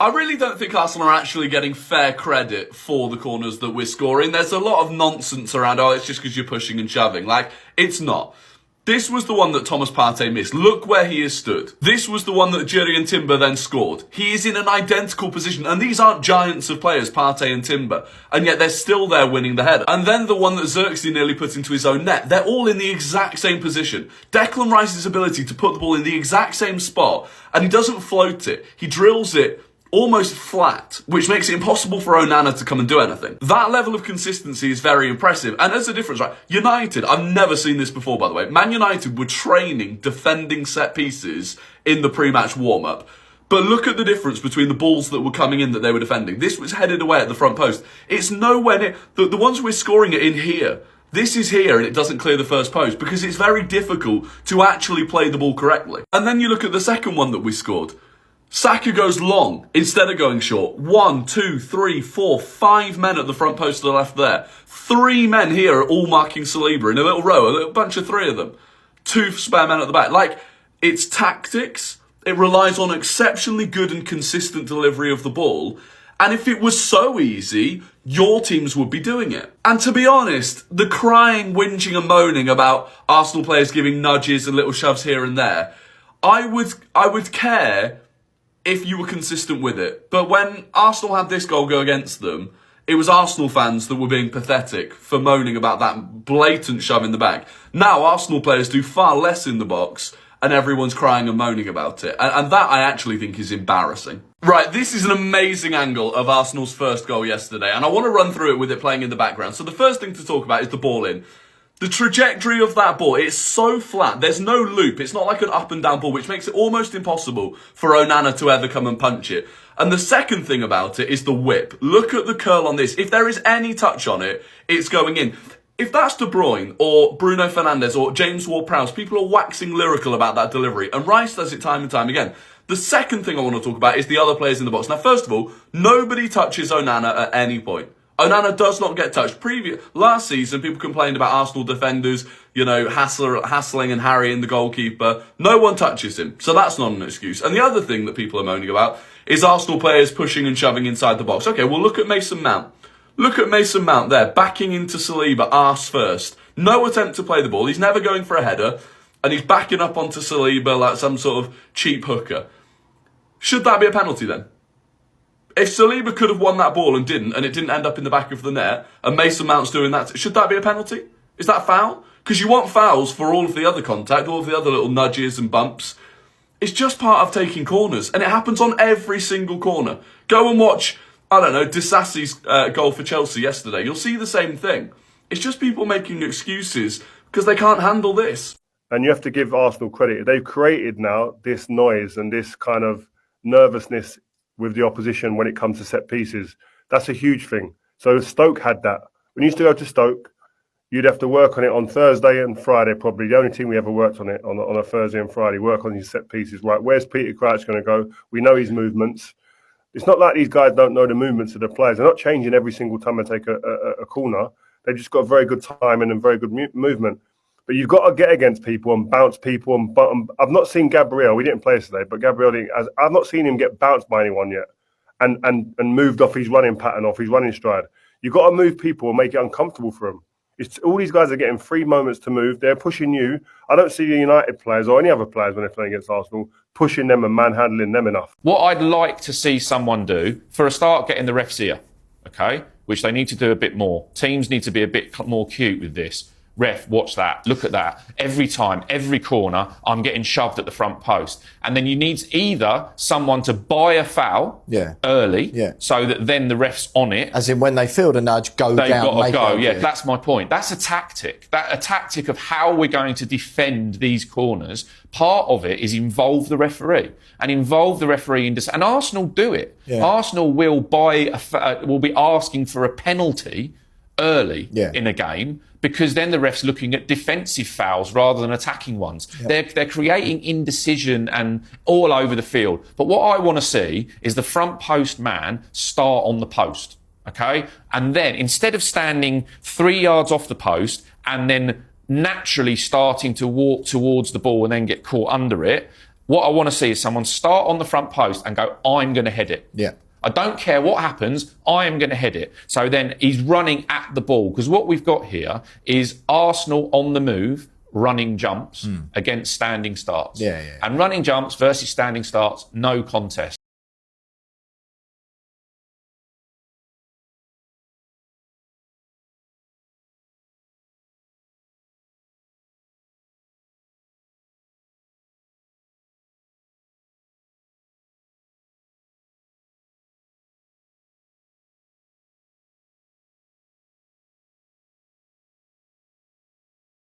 I really don't think Arsenal are actually getting fair credit for the corners that we're scoring. There's a lot of nonsense around, oh, it's just because you're pushing and shoving. Like, it's not. This was the one that Thomas Partey missed. Look where he is stood. This was the one that Jurrien Timber then scored. He is in an identical position, and these aren't giants of players, Partey and Timber, and yet they're still there winning the header. And then the one that Xerxes nearly put into his own net. They're all in the exact same position. Declan Rice's ability to put the ball in the exact same spot, and he doesn't float it. He drills it almost flat, which makes it impossible for Onana to come and do anything. That level of consistency is very impressive, and there's a difference, right? United, I've never seen this before, by the way. Man United were training defending set pieces in the pre-match warm-up, but look at the difference between the balls that were coming in that they were defending. This was headed away at the front post. It's nowhere near, the ones we're scoring it in here. This is here and it doesn't clear the first post because it's very difficult to actually play the ball correctly. And then you look at the second one that we scored. Saka goes long instead of going short. 1, 2, 3, 4, 5 men at the front post to the left there. 3 men here are all marking Saliba in a little row, a little bunch of 3 of them. 2 spare men at the back. Like, it's tactics. It relies on exceptionally good and consistent delivery of the ball. And if it was so easy, your teams would be doing it. And to be honest, the crying, whinging and moaning about Arsenal players giving nudges and little shoves here and there, I would care if you were consistent with it. But when Arsenal had this goal go against them, it was Arsenal fans that were being pathetic for moaning about that blatant shove in the back. Now Arsenal players do far less in the box and everyone's crying and moaning about it. And that I actually think is embarrassing. Right, this is an amazing angle of Arsenal's first goal yesterday, and I want to run through it with it playing in the background. So the first thing to talk about is the ball in. The trajectory of that ball, it's so flat. There's no loop. It's not like an up and down ball, which makes it almost impossible for Onana to ever come and punch it. And the second thing about it is the whip. Look at the curl on this. If there is any touch on it, it's going in. If that's De Bruyne or Bruno Fernandes or James Ward-Prowse, people are waxing lyrical about that delivery. And Rice does it time and time again. The second thing I want to talk about is the other players in the box. Now, first of all, nobody touches Onana at any point. Onana does not get touched. Last season, people complained about Arsenal defenders, hassling and harrying the goalkeeper. No one touches him, so that's not an excuse. And the other thing that people are moaning about is Arsenal players pushing and shoving inside the box. Okay, well, look at Mason Mount. Look at Mason Mount there, backing into Saliba, arse first. No attempt to play the ball. He's never going for a header, and he's backing up onto Saliba like some sort of cheap hooker. Should that be a penalty then? If Saliba could have won that ball and didn't, and it didn't end up in the back of the net, and Mason Mount's doing that, should that be a penalty? Is that foul? Because you want fouls for all of the other contact, all of the other little nudges and bumps. It's just part of taking corners, and it happens on every single corner. Go and watch, I don't know, Disasi's goal for Chelsea yesterday. You'll see the same thing. It's just people making excuses because they can't handle this. And you have to give Arsenal credit. They've created now this noise and this kind of nervousness with the opposition when it comes to set pieces. That's a huge thing. So Stoke had that. When you used to go to Stoke, you'd have to work on it on Thursday and Friday, probably. The only team we ever worked on it on a Thursday and Friday, work on these set pieces. Right, where's Peter Crouch going to go? We know his movements. It's not like these guys don't know the movements of the players. They're not changing every single time they take a corner. They've just got very good timing and very good movement. But you've got to get against people and bounce people. And I've not seen Gabriel. We didn't play yesterday, but Gabriel, I've not seen him get bounced by anyone yet and moved off his running pattern, off his running stride. You've got to move people and make it uncomfortable for them. All these guys are getting free moments to move. They're pushing you. I don't see the United players or any other players when they're playing against Arsenal pushing them and manhandling them enough. What I'd like to see someone do, for a start, getting the refs ear, okay? Which they need to do a bit more. Teams need to be a bit more cute with this. Ref, watch that. Look at that. Every time, every corner, I'm getting shoved at the front post. And then you need either someone to buy a foul early so that then the ref's on it. As in when they feel the nudge, go They've down. They've got to go, yeah. That's my point. That's a tactic. A tactic of how we're going to defend these corners. Part of it is involve the referee and involve the referee in and Arsenal do it. Yeah. Arsenal will will be asking for a penalty early in a game because then the ref's looking at defensive fouls rather than attacking ones. They're creating indecision and all over the field. But what I want to see is the front post man start on the post, okay? And then instead of standing 3 yards off the post and then naturally starting to walk towards the ball and then get caught under it, What I want to see is someone start on the front post and go, I'm going to head it. Yeah. I don't care what happens, I am going to head it. So then he's running at the ball, because what we've got here is Arsenal on the move, running jumps against standing starts. Yeah. And running jumps versus standing starts, no contest.